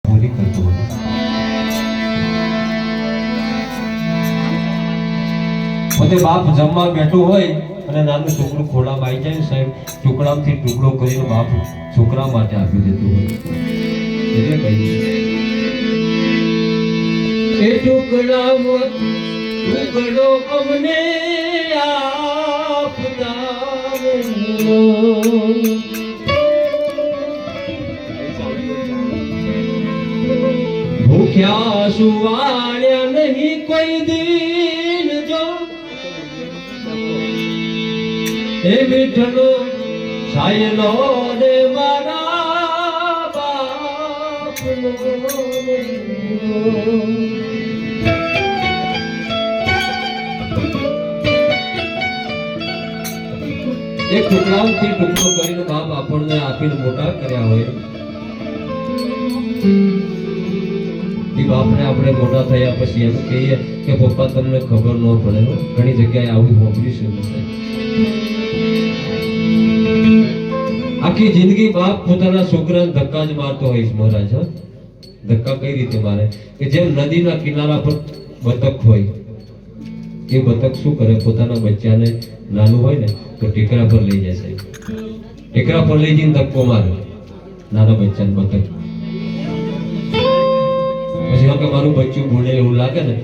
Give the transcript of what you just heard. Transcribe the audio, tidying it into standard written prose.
પૂરી કરતો હતો. પોતે બાપ જમવા બેઠું હોય અને નાનું છોકરું ખોળામાં આવી જાય, સાહેબ ટુકડાથી ટુકડો કરીને બાપ છોકરા માટે આપી દેતું હોય. એટલે કહી એ ટુકડામાં ટુકડો અમને આપતા ભૂખ્યા સુવાળ્યા નહીં કોઈ દિન જો એ મીઠલો સાયલો રે મારા બાપનો. એક ટુકડાઓથી ટુકડો કરીને બાપ આપણને આપીને મોટા કર્યા હોય, એ બાપને આપણે મોટા થયા પછી એમ કહીએ કે પપ્પા તમને ખબર ન પડે. ઘણી જગ્યાએ આવું સાંભળ્યું છે. આખી જિંદગી બાપ પોતાના છોકરાને ધક્કા જ મારતો હોય છે મહારાજ. ધક્કા કઈ રીતે મારે કે જેમ નદીના કિનારા પર બતક હોય, એ બતક શું કરે, પોતાના બચ્ચાને નાનું હોય ને તો ટેકરા પર લઈ જાય છે. ટેકરા પર લઈ જઈને ધક્કો મારે નાના બચ્ચાને બતક. પછી કે મારું બચ્ચું બોલે એવું લાગે ને